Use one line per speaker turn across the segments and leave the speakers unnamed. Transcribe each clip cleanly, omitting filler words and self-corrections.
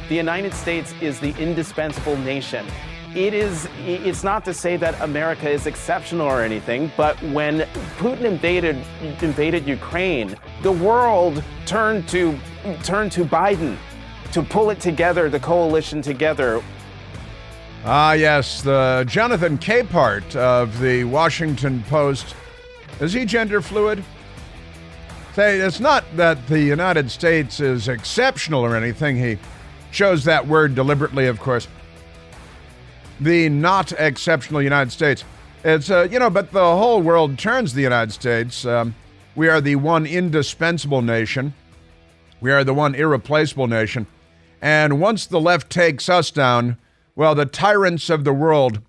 the United States is the indispensable nation. It's not to say that America is exceptional or anything, but when Putin invaded Ukraine, the world turned to Biden to pull it together, the coalition together.
Yes, the Jonathan Capehart of the Washington Post. Is he gender fluid? Say, it's not that the United States is exceptional or anything. He chose that word deliberately, of course. The not exceptional United States. It's, but the whole world turns to the United States. We are the one indispensable nation. We are the one irreplaceable nation. And once the left takes us down, well, the tyrants of the world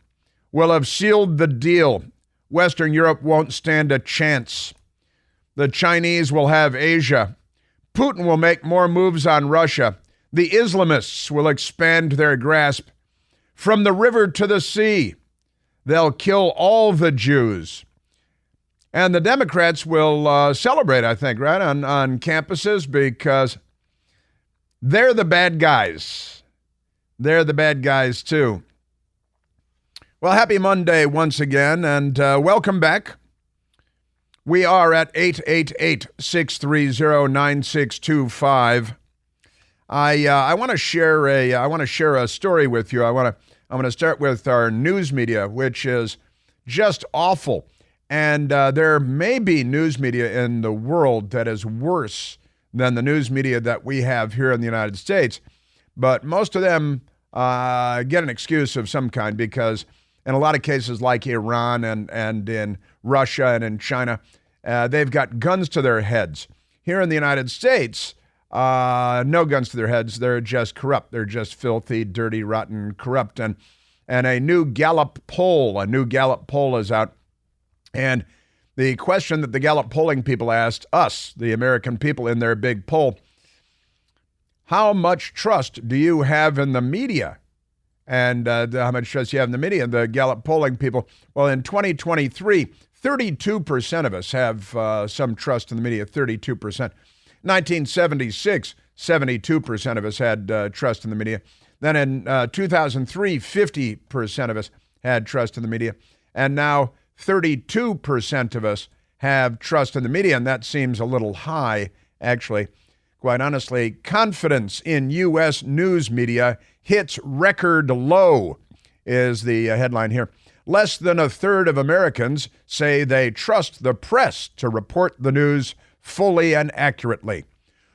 will have sealed the deal. Western Europe won't stand a chance. The Chinese will have Asia. Putin will make more moves on Russia. The Islamists will expand their grasp. From the river to the sea, they'll kill all the Jews. And the Democrats will celebrate, I think, right, on campuses because they're the bad guys. They're the bad guys, too. Well, happy Monday once again, and welcome back. We are at 888-630-9625. I want to share a story with you. I'm going to start with our news media, which is just awful. And there may be news media in the world that is worse than the news media that we have here in the United States. But most of them get an excuse of some kind because in a lot of cases like Iran and in Russia and in China, they've got guns to their heads. Here in the United States, no guns to their heads. They're just corrupt. They're just filthy, dirty, rotten, corrupt. And a new Gallup poll is out. And the question that the Gallup polling people asked us, the American people, in their big poll, how much trust do you have in the media? And how much trust do you have in the media? And the Gallup polling people, well, in 2023, 32% of us have some trust in the media, 32%. 1976, 72% of us had trust in the media. Then in 2003, 50% of us had trust in the media. And now 32% of us have trust in the media, and that seems a little high, actually. Quite honestly, confidence in U.S. news media hits record low, is the headline here. Less than a third of Americans say they trust the press to report the news fully and accurately.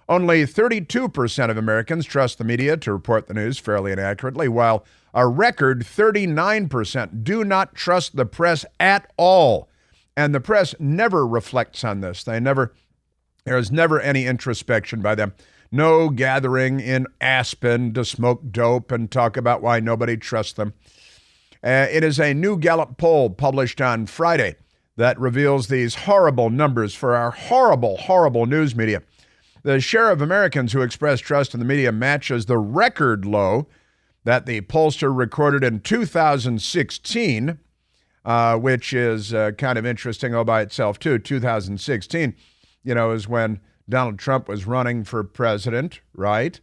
Only 32% of Americans trust the media to report the news fairly and accurately, while a record 39% do not trust the press at all. And the press never reflects on this. There is never any introspection by them. No gathering in Aspen to smoke dope and talk about why nobody trusts them. It is a new Gallup poll published on Friday that reveals these horrible numbers for our horrible, horrible news media. The share of Americans who express trust in the media matches the record low that the pollster recorded in 2016, which is kind of interesting all by itself, too. 2016, is when Donald Trump was running for president, right?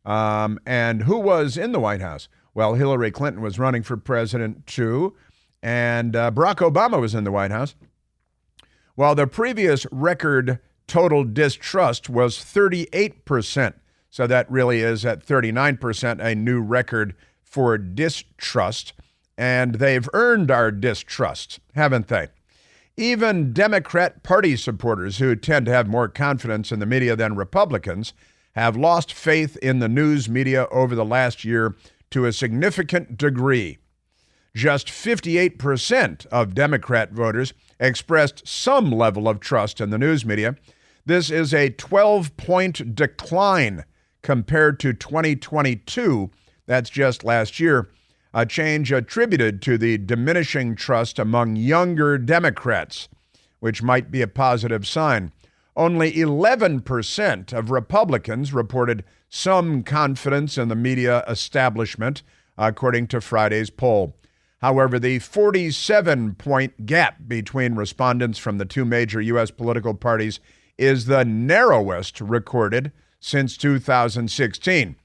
And who was in the White House? Well, Hillary Clinton was running for president, too. And Barack Obama was in the White House. While the previous record total distrust was 38%. So that really is at 39%, a new record for distrust. And they've earned our distrust, haven't they? Even Democrat Party supporters, who tend to have more confidence in the media than Republicans, have lost faith in the news media over the last year to a significant degree. Just 58% of Democrat voters expressed some level of trust in the news media. This is a 12-point decline compared to 2022. That's just last year. A change attributed to the diminishing trust among younger Democrats, which might be a positive sign. Only 11% of Republicans reported some confidence in the media establishment, according to Friday's poll. However, the 47-point gap between respondents from the two major U.S. political parties is the narrowest recorded since 2016,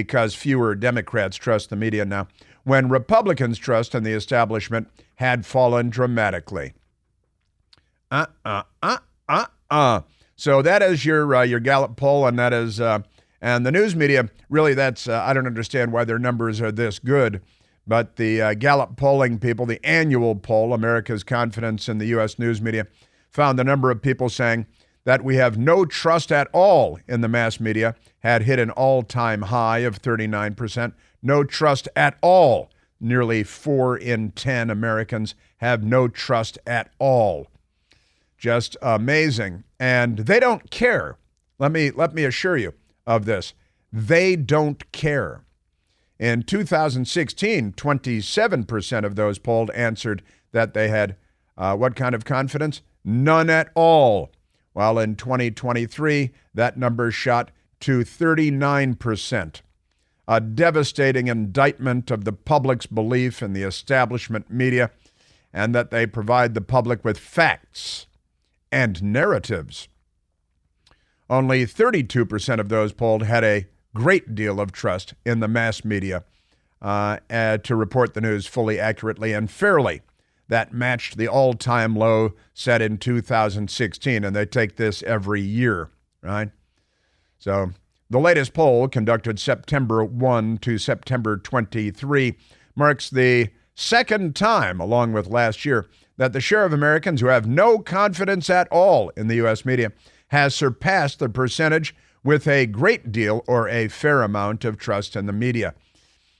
because fewer Democrats trust the media now, when Republicans' trust in the establishment had fallen dramatically. So that is your Gallup poll, and that is, and the news media, really that's, I don't understand why their numbers are this good, but the Gallup polling people, the annual poll, America's Confidence in the U.S. News Media, found the number of people saying that we have no trust at all in the mass media had hit an all-time high of 39%. No trust at all. Nearly 4 in 10 Americans have no trust at all. Just amazing. And they don't care. Let me assure you of this. They don't care. In 2016, 27% of those polled answered that they had what kind of confidence? None at all. While in 2023, that number shot to 39%. A devastating indictment of the public's belief in the establishment media and that they provide the public with facts and narratives. Only 32% of those polled had a great deal of trust in the mass media to report the news fully, accurately, and fairly. That matched the all-time low set in 2016, and they take this every year, right? So the latest poll, conducted September 1 to September 23, marks the second time, along with last year, that the share of Americans who have no confidence at all in the U.S. media has surpassed the percentage with a great deal or a fair amount of trust in the media.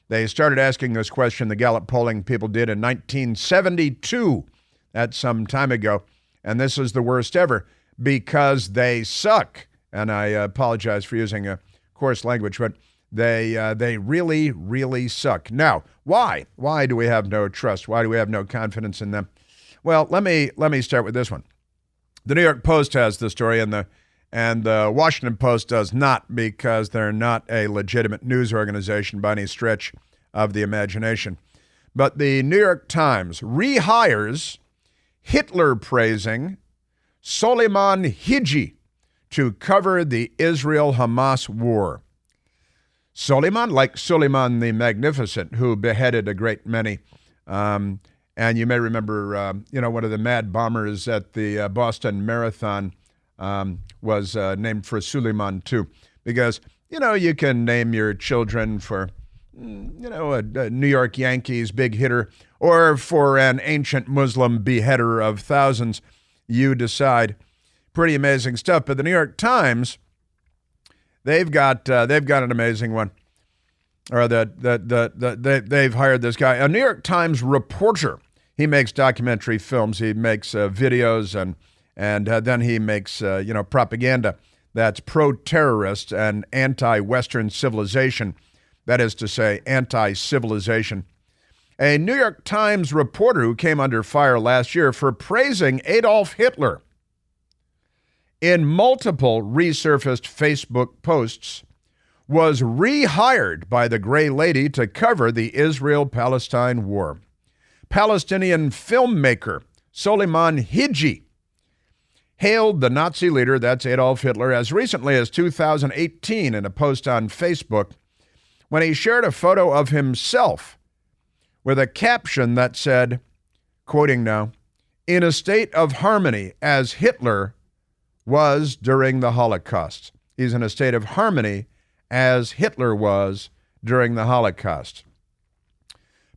They started asking this question, the Gallup polling people did, in 1972. That's some time ago. And this is the worst ever because they suck. And I apologize for using a coarse language, but they really, really suck. Now, why? Why do we have no trust? Why do we have no confidence in them? Well, let me start with this one. The New York Post has the story, and the Washington Post does not, because they're not a legitimate news organization by any stretch of the imagination. But the New York Times rehires Hitler-praising Soleiman Hiji to cover the Israel-Hamas war. Soleiman, like Suleiman the Magnificent, who beheaded a great many. And you may remember, one of the mad bombers at the Boston Marathon was named for Suleiman too, because you can name your children for a New York Yankees big hitter or for an ancient Muslim beheader of thousands. You decide. Pretty amazing stuff. But the New York Times, they've got an amazing one. Or they've hired this guy, a New York Times reporter. He makes documentary films. He makes videos and then he makes, propaganda that's pro-terrorist and anti-Western civilization. That is to say, anti-civilization. A New York Times reporter who came under fire last year for praising Adolf Hitler in multiple resurfaced Facebook posts was rehired by the Gray Lady to cover the Israel-Palestine war. Palestinian filmmaker Soleiman Hiji hailed the Nazi leader, that's Adolf Hitler, as recently as 2018 in a post on Facebook when he shared a photo of himself with a caption that said, quoting now, "In a state of harmony as Hitler was during the Holocaust." He's in a state of harmony as Hitler was during the Holocaust.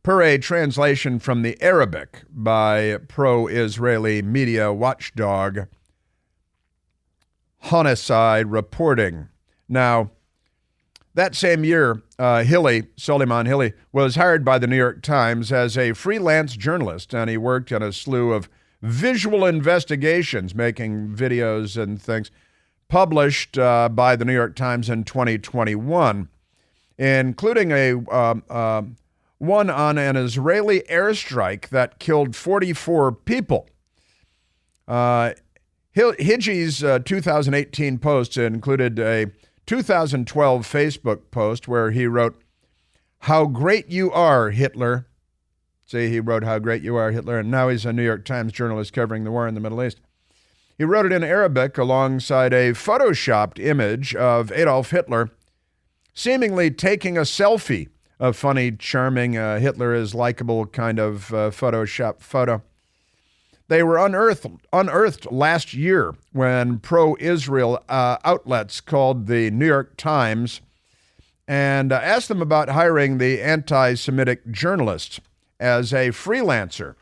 Per a translation from the Arabic by pro-Israeli media watchdog Homicide Reporting. Now, that same year, Soleiman Hiji, was hired by the New York Times as a freelance journalist, and he worked on a slew of visual investigations, making videos and things, published by the New York Times in 2021, including a one on an Israeli airstrike that killed 44 people. Hiji's 2018 post included a 2012 Facebook post where he wrote, "How great you are, Hitler." See, he wrote, "How great you are, Hitler," and now he's a New York Times journalist covering the war in the Middle East. He wrote it in Arabic alongside a photoshopped image of Adolf Hitler seemingly taking a selfie, a funny, charming, Hitler is likable kind of Photoshop photo. They were unearthed last year when pro-Israel outlets called the New York Times and asked them about hiring the anti-Semitic journalist as a freelancer.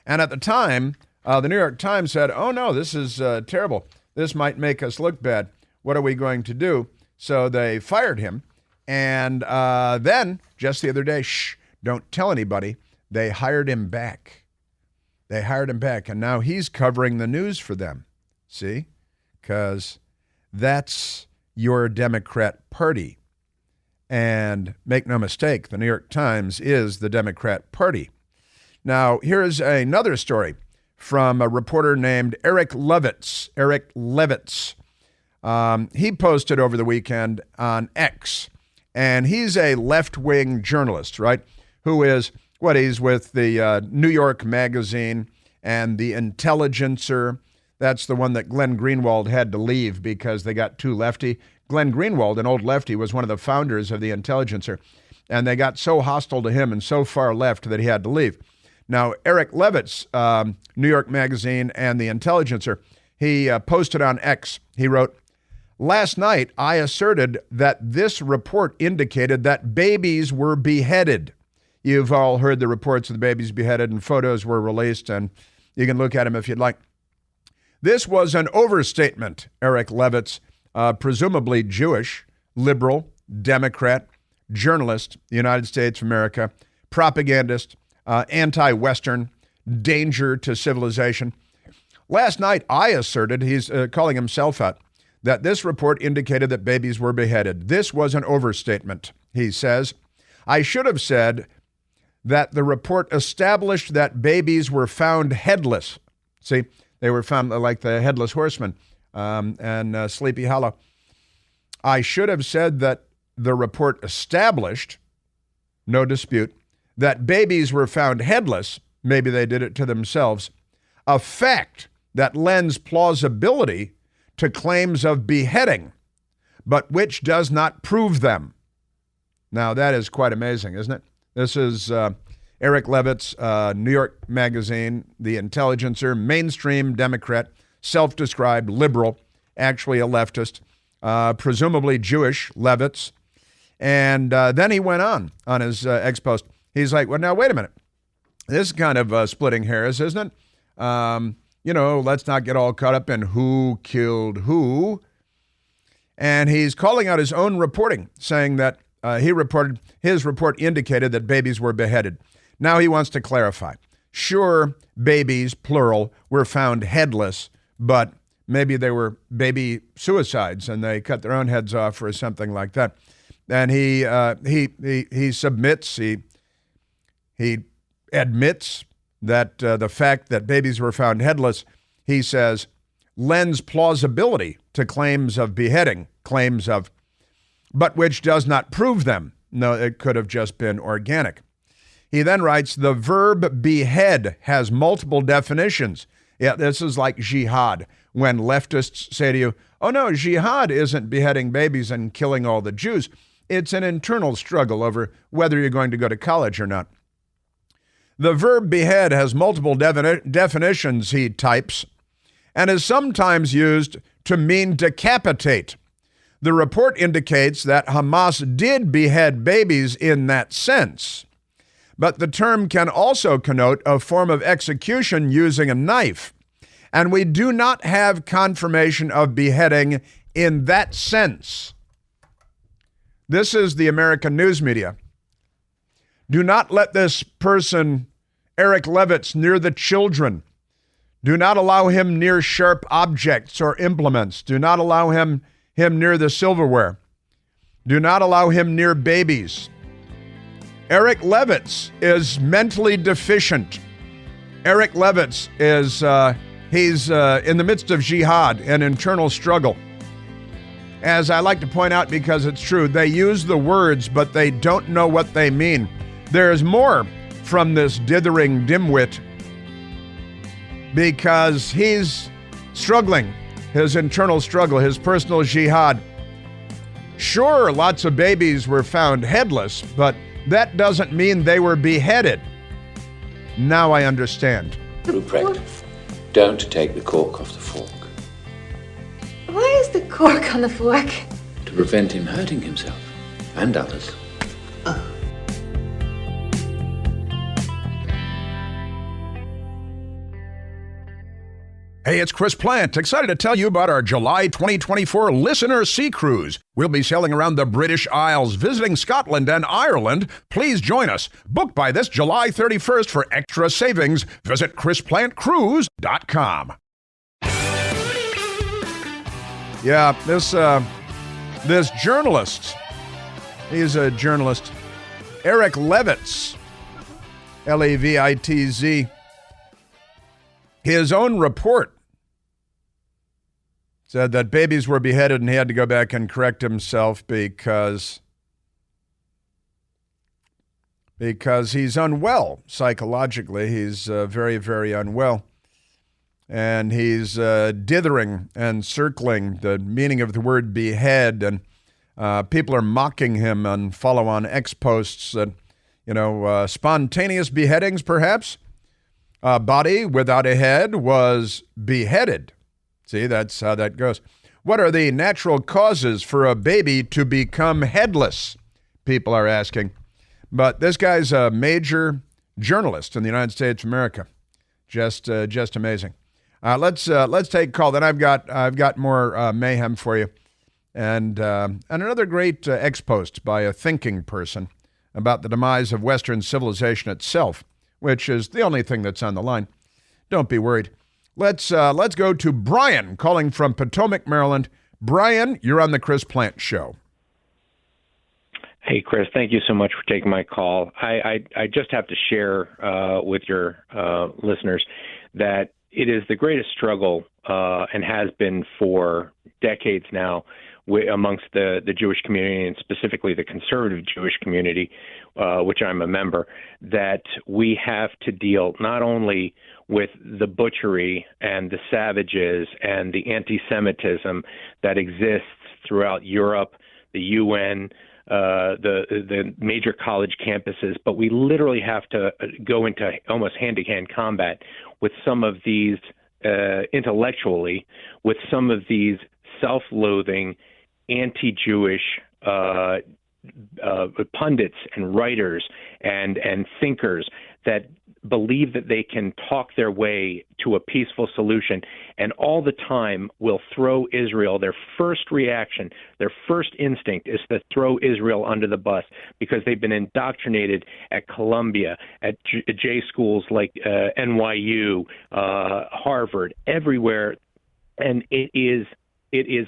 And at the time, the New York Times said, oh no, this is terrible. This might make us look bad. What are we going to do? So they fired him. And then, just the other day, don't tell anybody, they hired him back. They hired him back, and now he's covering the news for them. See? Because that's your Democrat Party. And make no mistake, the New York Times is the Democrat Party. Now, here's another story from a reporter named Eric Levitz. Eric Levitz. He posted over the weekend on X, and he's a left-wing journalist, right, who is... he's with the New York Magazine and the Intelligencer. That's the one that Glenn Greenwald had to leave because they got too lefty. Glenn Greenwald, an old lefty, was one of the founders of the Intelligencer, and they got so hostile to him and so far left that he had to leave. Now, Eric Levitz, New York Magazine and the Intelligencer, he posted on X. He wrote, "Last night, I asserted that this report indicated that babies were beheaded." You've all heard the reports of the babies beheaded, and photos were released, and you can look at them if you'd like. This was an overstatement, Eric Levitz, presumably Jewish, liberal, Democrat, journalist, United States of America, propagandist, anti-Western, danger to civilization. Last night, I asserted, he's calling himself out, that this report indicated that babies were beheaded. This was an overstatement, he says. I should have said that the report established that babies were found headless. See, they were found like the Headless Horseman and Sleepy Hollow. I should have said that the report established, no dispute, that babies were found headless. Maybe they did it to themselves. A fact that lends plausibility to claims of beheading, but which does not prove them. Now, that is quite amazing, isn't it? This is Eric Levitz, New York Magazine, The Intelligencer, mainstream Democrat, self-described liberal, actually a leftist, presumably Jewish, Levitz. And then he went on his X post. He's like, well, now, wait a minute. This is kind of splitting hairs, isn't it? Let's not get all caught up in who killed who. And he's calling out his own reporting, saying that his report indicated that babies were beheaded. Now he wants to clarify. Sure, babies, plural, were found headless, but maybe they were baby suicides and they cut their own heads off or something like that. And he submits, he admits that the fact that babies were found headless, he says, lends plausibility to claims of beheading, but which does not prove them. No, it could have just been organic. He then writes, the verb behead has multiple definitions. Yeah, this is like jihad. When leftists say to you, oh no, jihad isn't beheading babies and killing all the Jews. It's an internal struggle over whether you're going to go to college or not. The verb behead has multiple definitions, he types, and is sometimes used to mean decapitate. The report indicates that Hamas did behead babies in that sense, but the term can also connote a form of execution using a knife, and we do not have confirmation of beheading in that sense. This is the American news media. Do not let this person, Eric Levitz, near the children. Do not allow him near sharp objects or implements. Do not allow him near the silverware. Do not allow him near babies. Eric Levitz is mentally deficient. Eric Levitz is, he's in the midst of jihad, an internal struggle. As I like to point out, because it's true, they use the words, but they don't know what they mean. There's more from this dithering dimwit because he's struggling, his internal struggle, his personal jihad. Sure, lots of babies were found headless, but that doesn't mean they were beheaded. Now I understand.
Ruprecht, don't take the cork off the fork.
Why is the cork on the fork?
To prevent him hurting himself and others.
Hey, it's Chris Plant. Excited to tell you about our July 2024 Listener Sea Cruise. We'll be sailing around the British Isles, visiting Scotland and Ireland. Please join us. Book by this July 31st for extra savings. Visit ChrisPlantCruise.com. Yeah, this journalist, he's a journalist, Eric Levitz, Levitz, his own report said that babies were beheaded and he had to go back and correct himself because he's unwell psychologically. He's very, very unwell. And he's dithering and circling the meaning of the word behead. And people are mocking him and follow on X posts that, spontaneous beheadings perhaps. A body without a head was beheaded. See, that's how that goes. What are the natural causes for a baby to become headless? People are asking. But this guy's a major journalist in the United States of America. Just amazing. Let's take a call. Then I've got more mayhem for you, and another great X post by a thinking person about the demise of Western civilization itself, which is the only thing that's on the line. Don't be worried. Let's go to Brian calling from Potomac, Maryland. Brian, you're on the Chris Plant Show.
Hey, Chris, thank you so much for taking my call. I just have to share with your listeners that it is the greatest struggle and has been for decades now amongst the Jewish community, and specifically the conservative Jewish community, which I'm a member, that we have to deal not only with the butchery and the savages and the anti-Semitism that exists throughout Europe, the UN, the major college campuses, but we literally have to go into almost hand-to-hand combat with some of these intellectually, with some of these self-loathing, anti-Jewish pundits and writers and thinkers that believe that they can talk their way to a peaceful solution, and all the time will throw Israel. Their first reaction, their first instinct is to throw Israel under the bus because they've been indoctrinated at Columbia, at J schools like NYU, Harvard, everywhere, and it is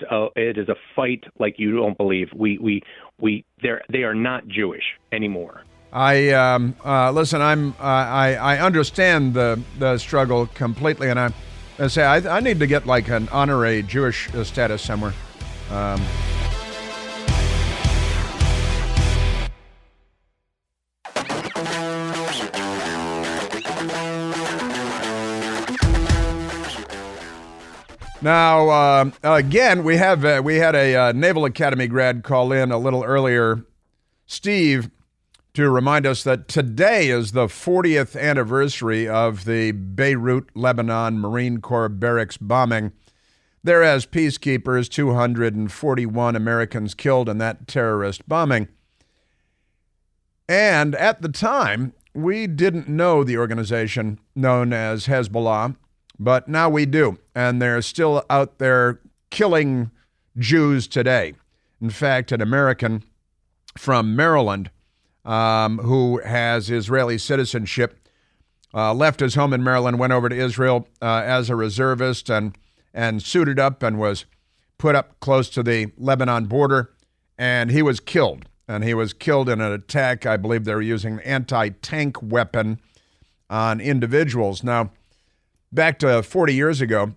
a fight like you don't believe. They are not Jewish anymore.
Listen. I understand the struggle completely, and I say I need to get like an honorary Jewish status somewhere. Now, again, we had a Naval Academy grad call in a little earlier, Steve, to remind us that today is the 40th anniversary of the Beirut, Lebanon Marine Corps barracks bombing. There as peacekeepers, 241 Americans killed in that terrorist bombing. And at the time, we didn't know the organization known as Hezbollah, but now we do. And they're still out there killing Jews today. In fact, an American from Maryland who has Israeli citizenship, left his home in Maryland, went over to Israel as a reservist and suited up and was put up close to the Lebanon border, and he was killed. And he was killed in an attack. I believe they were using an anti-tank weapon on individuals. Now, back to 40 years ago,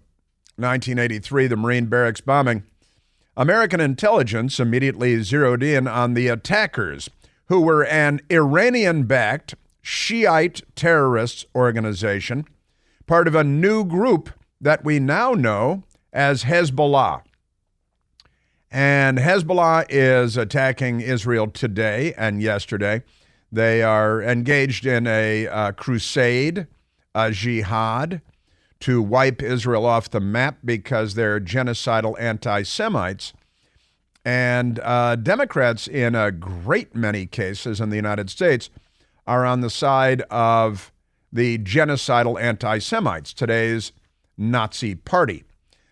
1983, the Marine barracks bombing, American intelligence immediately zeroed in on the attackers, who were an Iranian-backed Shiite terrorist organization, part of a new group that we now know as Hezbollah. And Hezbollah is attacking Israel today and yesterday. They are engaged in a crusade, a jihad, to wipe Israel off the map because they're genocidal anti-Semites. And Democrats, in a great many cases in the United States, are on the side of the genocidal anti-Semites, today's Nazi party.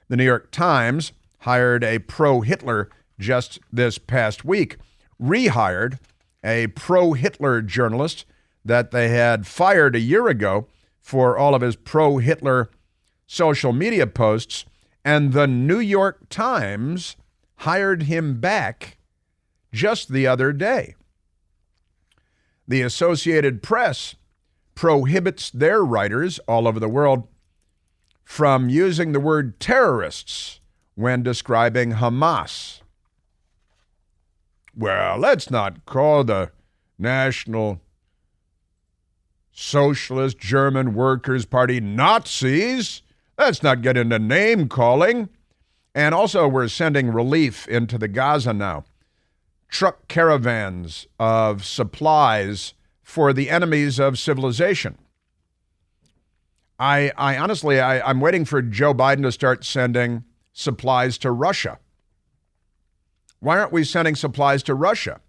The New York Times hired a pro-Hitler just this past week, rehired a pro-Hitler journalist that they had fired a year ago for all of his pro-Hitler social media posts, and the New York Times hired him back just the other day. The Associated Press prohibits their writers all over the world from using the word terrorists when describing Hamas. Well, let's not call the National Socialist German Workers' Party Nazis. Let's not get into name calling. And also, we're sending relief into the Gaza now. Truck caravans of supplies for the enemies of civilization. I honestly, I'm waiting for Joe Biden to start sending supplies to Russia. Why aren't we sending supplies to Russia?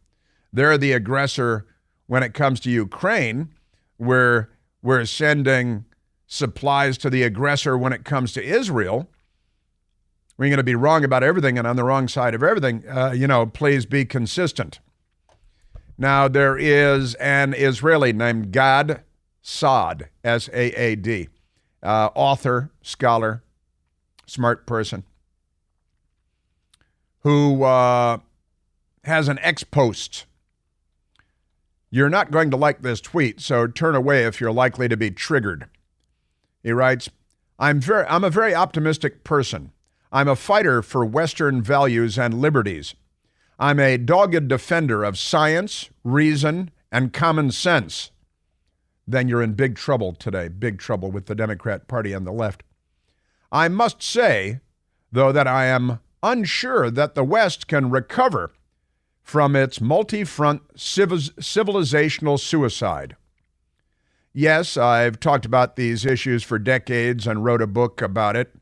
They're the aggressor when it comes to Ukraine. We're sending supplies to the aggressor when it comes to Israel. We're going to be wrong about everything and on the wrong side of everything. Please be consistent. Now, there is an Israeli named Gad Saad, S-A-A-D, author, scholar, smart person, who has an ex-post. You're not going to like this tweet, so turn away if you're likely to be triggered. He writes, I'm a very optimistic person. I'm a fighter for Western values and liberties. I'm a dogged defender of science, reason, and common sense. Then you're in big trouble today, big trouble with the Democrat Party and the left. I must say, though, that I am unsure that the West can recover from its multi-front civilizational suicide. Yes, I've talked about these issues for decades and wrote a book about it,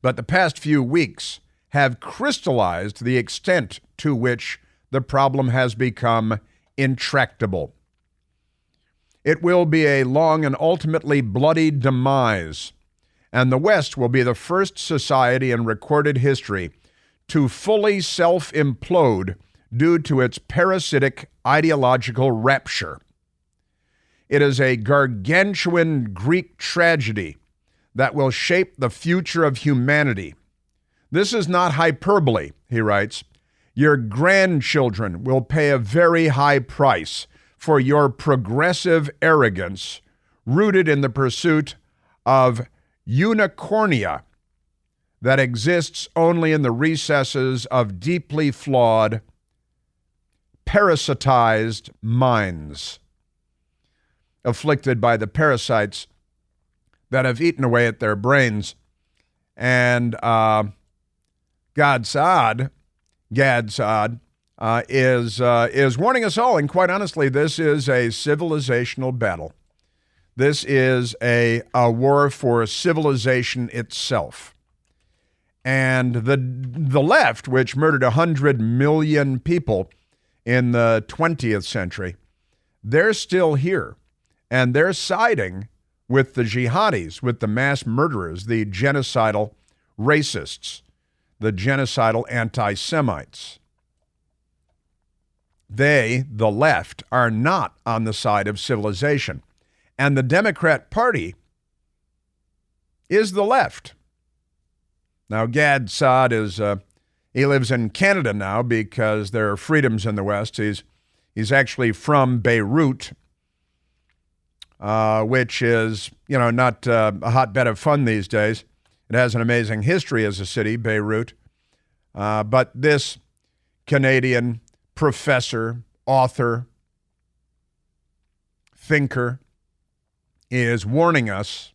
but the past few weeks have crystallized the extent to which the problem has become intractable. It will be a long and ultimately bloody demise, and the West will be the first society in recorded history to fully self-implode due to its parasitic ideological rapture. It is a gargantuan Greek tragedy that will shape the future of humanity. This is not hyperbole, he writes. Your grandchildren will pay a very high price for your progressive arrogance rooted in the pursuit of unicornia that exists only in the recesses of deeply flawed, parasitized minds, afflicted by the parasites that have eaten away at their brains. And Gad Saad is warning us all, and quite honestly, this is a civilizational battle. This is a war for civilization itself. And the left, which murdered 100 million people in the 20th century, they're still here. And they're siding with the jihadis, with the mass murderers, the genocidal racists, the genocidal anti-Semites. They, the left, are not on the side of civilization. And the Democrat Party is the left. Now, Gad Saad he lives in Canada now because there are freedoms in the West. He's actually from Beirut, which is, not a hotbed of fun these days. It has an amazing history as a city, Beirut. But this Canadian professor, author, thinker is warning us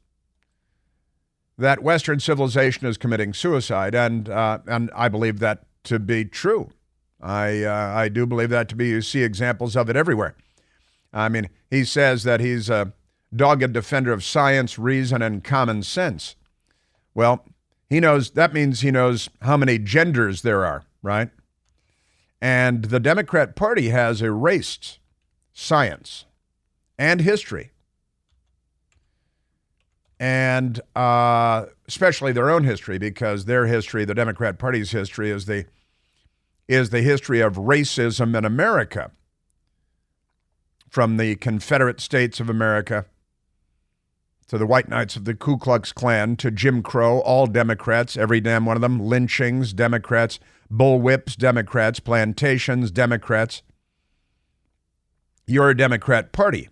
that Western civilization is committing suicide, and I believe that to be true. I do believe that to be. You see examples of it everywhere. I mean, he says that he's a dogged defender of science, reason, and common sense. Well, that means he knows how many genders there are, right? And the Democrat Party has erased science and history, and especially their own history, because their history, the Democrat Party's history, is the history of racism in America, from the Confederate States of America to the White Knights of the Ku Klux Klan to Jim Crow, all Democrats, every damn one of them, lynchings, Democrats, bullwhips, Democrats, plantations, Democrats. You're a Democrat Party.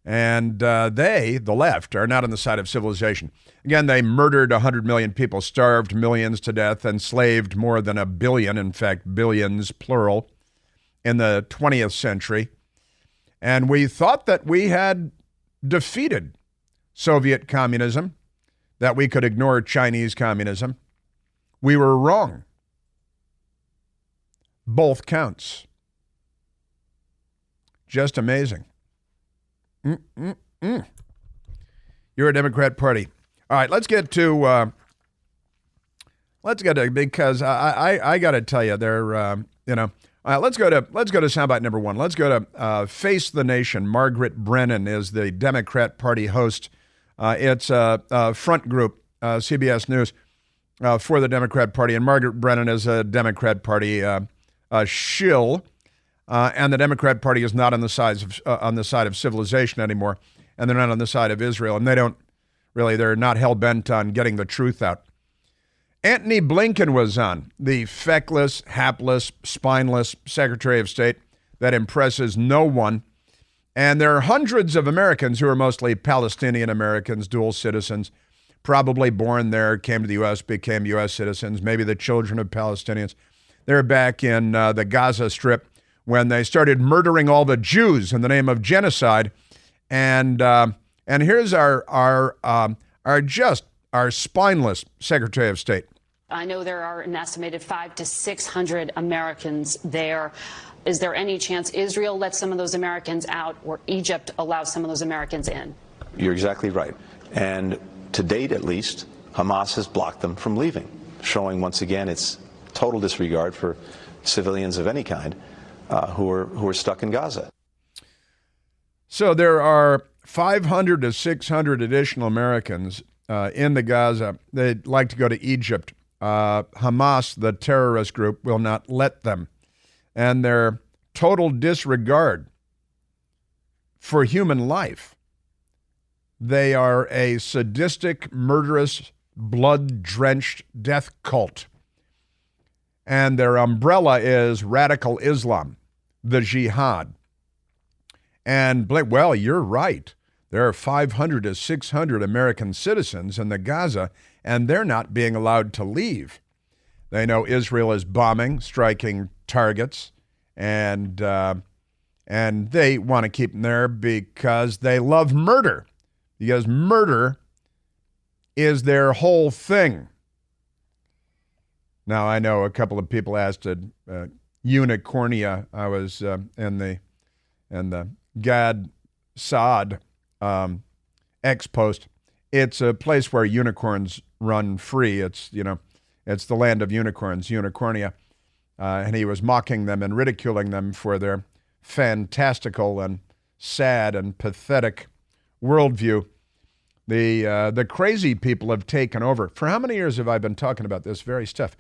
And they, the left, are not on the side of civilization. Again, they murdered 100 million people, starved millions to death, enslaved more than 1 billion, in fact, billions, plural, in the 20th century. And we thought that we had defeated Soviet communism, that we could ignore Chinese communism. We were wrong. Both counts. Just amazing. You're a Democrat Party. All right, let's get to because I got to tell you, let's go to soundbite number one. Let's go to Face the Nation. Margaret Brennan is the Democrat Party host. It's a front group, CBS News, for the Democrat Party, and Margaret Brennan is a Democrat Party shill. And the Democrat Party is not on the side of civilization anymore, and they're not on the side of Israel, and they're not hell-bent on getting the truth out. Antony Blinken was on, the feckless, hapless, spineless Secretary of State that impresses no one. And there are hundreds of Americans who are mostly Palestinian Americans, dual citizens, probably born there, came to the U.S., became U.S. citizens, maybe the children of Palestinians. They're back in the Gaza Strip when they started murdering all the Jews in the name of genocide. And here's our spineless Secretary of State.
I know there are an estimated 500 to 600 Americans there. Is there any chance Israel lets some of those Americans out, or Egypt allows some of those Americans in?
You're exactly right. And to date, at least, Hamas has blocked them from leaving, showing once again its total disregard for civilians of any kind who are stuck in Gaza.
So there are 500 to 600 additional Americans in the Gaza. They'd like to go to Egypt. Hamas, the terrorist group, will not let them. And their total disregard for human life. They are a sadistic, murderous, blood-drenched death cult. And their umbrella is radical Islam, the jihad. And, well, you're right. There are 500 to 600 American citizens in the Gaza, and they're not being allowed to leave. They know Israel is bombing, striking targets, and they want to keep them there because they love murder, because murder is their whole thing. Now, I know a couple of people asked unicornia. I was in the Gad Saad X post. It's a place where unicorns run free. It's the land of unicorns, unicornia. And he was mocking them and ridiculing them for their fantastical and sad and pathetic worldview. The crazy people have taken over. For how many years have I been talking about this very stuff?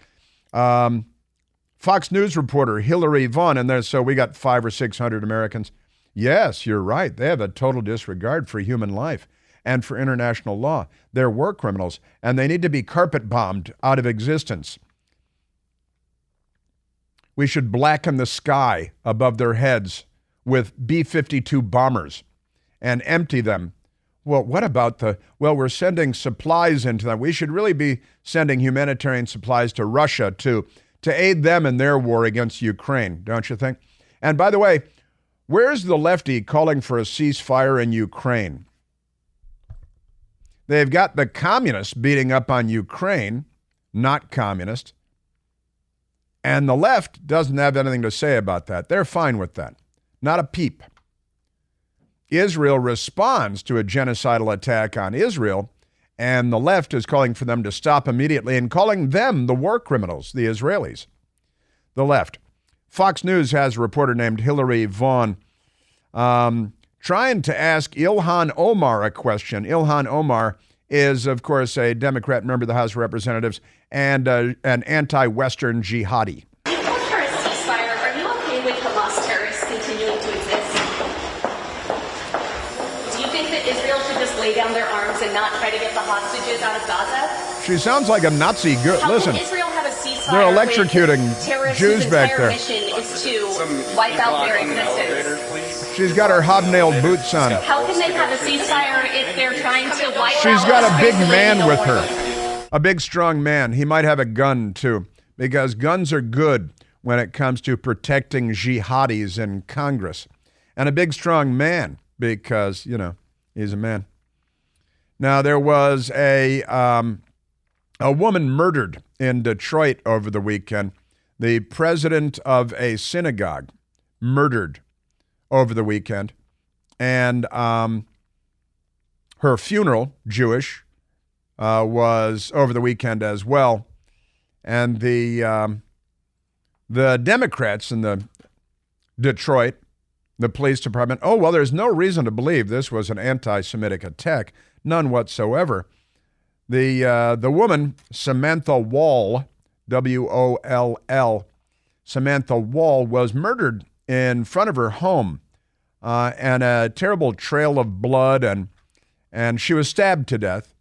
Fox News reporter Hillary Vaughn, and so we got 500 or 600 Americans. Yes, you're right. They have a total disregard for human life and for international law. They're war criminals, and they need to be carpet bombed out of existence. We should blacken the sky above their heads with B-52 bombers and empty them. Well, what about we're sending supplies into them. We should really be sending humanitarian supplies to Russia to aid them in their war against Ukraine, don't you think? And by the way, where's the lefty calling for a ceasefire in Ukraine? They've got the communists beating up on Ukraine, not communist. And the left doesn't have anything to say about that. They're fine with that. Not a peep. Israel responds to a genocidal attack on Israel, and the left is calling for them to stop immediately and calling them the war criminals, the Israelis. The left. Fox News has a reporter named Hillary Vaughn trying to ask Ilhan Omar a question. Ilhan Omar is, of course, a Democrat member of the House of Representatives and an anti-Western jihadi.
You called for a ceasefire. Are you okay with Hamas terrorists continuing to exist? Do you think that Israel should just lay down their arms and not try to get the hostages out of Gaza?
She sounds like a Nazi. Listen,
Can Israel have a ceasefire?
they're electrocuting Jews back there.
Mission is to wipe out their existence.
She's got her hobnailed boots on.
How can they have a ceasefire if they're trying to wipe out?
She's got a big man with her. A big, strong man. He might have a gun, too, because guns are good when it comes to protecting jihadis in Congress. And a big, strong man, because, he's a man. Now, there was a woman murdered in Detroit over the weekend. The president of a synagogue murdered over the weekend. And her funeral, Jewish, was over the weekend as well. And the Democrats in the Detroit, the police department, there's no reason to believe this was an anti-Semitic attack. None whatsoever. The woman, Samantha Wall, W-O-L-L, Samantha Wall, was murdered in front of her home, and a terrible trail of blood, and she was stabbed to death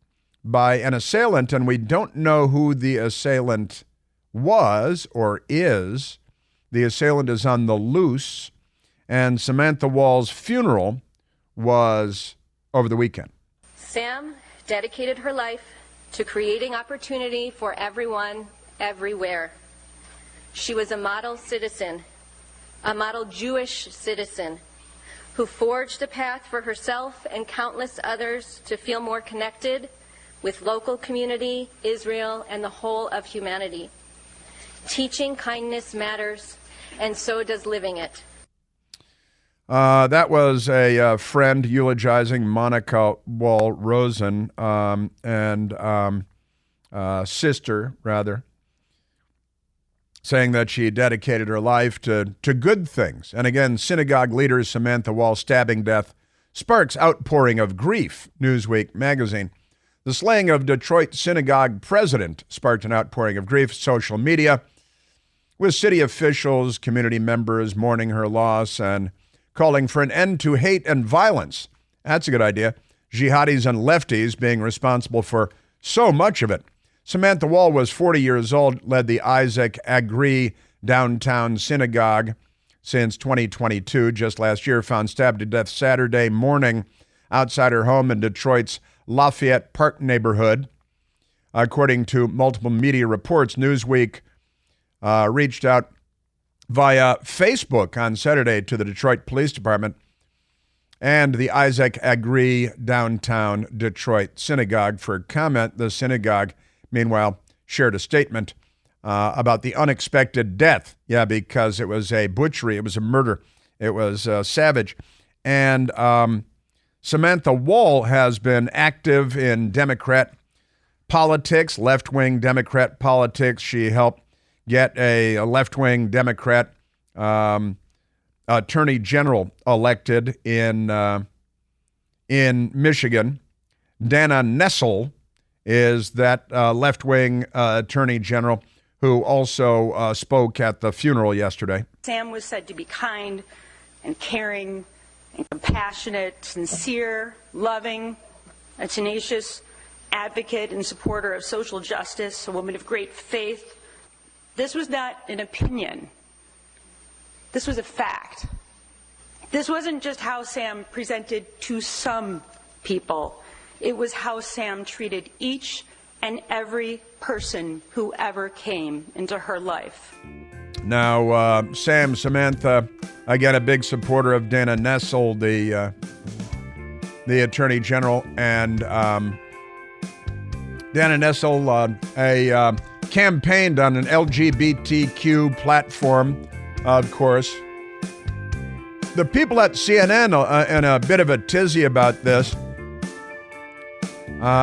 by an assailant, and we don't know who the assailant was or is. The assailant is on the loose, and Samantha Wall's funeral was over the weekend.
Sam dedicated her life to creating opportunity for everyone, everywhere. She was a model citizen, a model Jewish citizen, who forged a path for herself and countless others to feel more connected with local community, Israel, and the whole of humanity. Teaching kindness matters, and so does living it.
That was a friend eulogizing Monica Wall Rosen and sister, rather, saying that she dedicated her life to good things. And again, synagogue leader Samantha Wall's stabbing death sparks outpouring of grief, Newsweek magazine. The slaying of Detroit synagogue president sparked an outpouring of grief, social media, with city officials, community members mourning her loss and calling for an end to hate and violence. That's a good idea. Jihadis and lefties being responsible for so much of it. Samantha Wall was 40 years old, led the Isaac Agri downtown synagogue since 2022. Just last year, found stabbed to death Saturday morning outside her home in Detroit's Lafayette Park neighborhood. According to multiple media reports, Newsweek reached out via Facebook on Saturday to the Detroit Police Department and the Isaac Agri downtown Detroit synagogue for comment. The synagogue, meanwhile, shared a statement about the unexpected death. Yeah, because it was a butchery. It was a murder. It was savage. And Samantha Wall has been active in Democrat politics, left-wing Democrat politics. She helped get a left-wing Democrat attorney general elected in Michigan. Dana Nessel is that left-wing attorney general who also spoke at the funeral yesterday.
Sam was said to be kind and caring and compassionate, sincere, loving, a tenacious advocate and supporter of social justice, a woman of great faith. This was not an opinion. This was a fact. This wasn't just how Sam presented to some people. It was how Sam treated each and every person who ever came into her life.
Now, Samantha, again, a big supporter of Dana Nessel, the Attorney General, and Dana Nessel, a campaigned on an LGBTQ platform, of course. The people at CNN are in a bit of a tizzy about this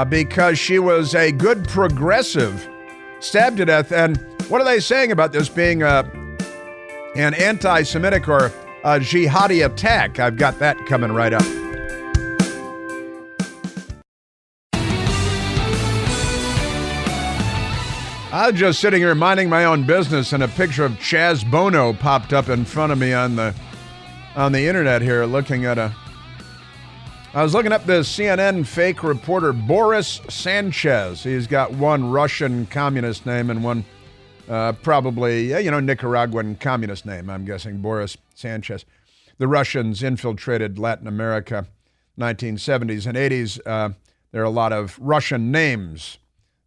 because she was a good progressive, stabbed to death. And what are they saying about this being an anti-Semitic or a jihadi attack? I've got that coming right up. I was just sitting here minding my own business, and a picture of Chaz Bono popped up in front of me on the internet here, looking at I was looking up this CNN fake reporter, Boris Sanchez. He's got one Russian communist name and one probably, Nicaraguan communist name, I'm guessing, Boris Sanchez. The Russians infiltrated Latin America, 1970s and 80s. There are a lot of Russian names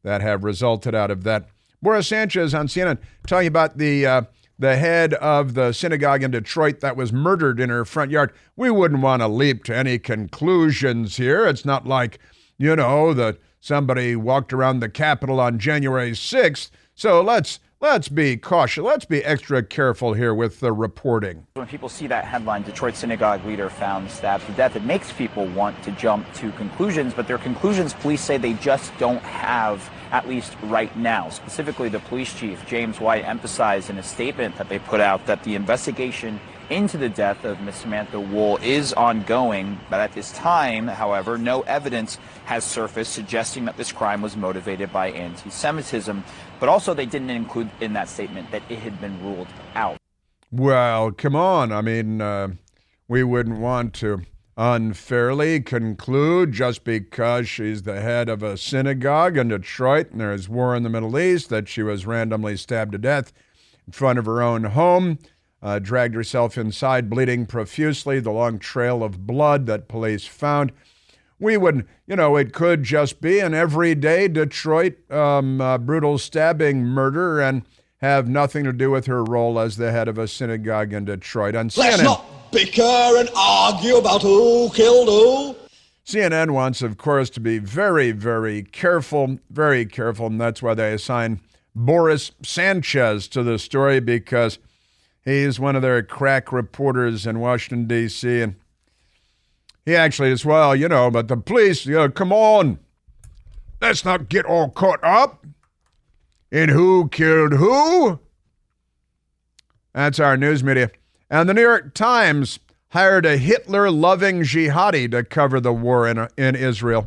that have resulted out of that. Boris Sanchez on CNN telling about the head of the synagogue in Detroit that was murdered in her front yard. We wouldn't want to leap to any conclusions here. It's not like, that somebody walked around the Capitol on January 6th. So let's be cautious. Let's be extra careful here with the reporting.
When people see that headline, Detroit synagogue leader found stabbed to death, it makes people want to jump to conclusions, but their conclusions police say they just don't have, at least right now. Specifically, the police chief, James White, emphasized in a statement that they put out that the investigation into the death of Miss Samantha Wool is ongoing, but at this time, however, no evidence has surfaced suggesting that this crime was motivated by anti-Semitism. But also, they didn't include in that statement that it had been ruled out.
Well, come on. I mean, we wouldn't want to unfairly conclude just because she's the head of a synagogue in Detroit and there's war in the Middle East that she was randomly stabbed to death in front of her own home, dragged herself inside bleeding profusely, the long trail of blood that police found. We would, it could just be an everyday Detroit brutal stabbing murder and have nothing to do with her role as the head of a synagogue in Detroit. On CNN,
let's not bicker and argue about who killed who.
CNN wants, of course, to be very, very careful, and that's why they assign Boris Sanchez to the story, because he's one of their crack reporters in Washington, D.C., and he actually as well, but the police, come on. Let's not get all caught up in who killed who. That's our news media. And the New York Times hired a Hitler-loving jihadi to cover the war in Israel.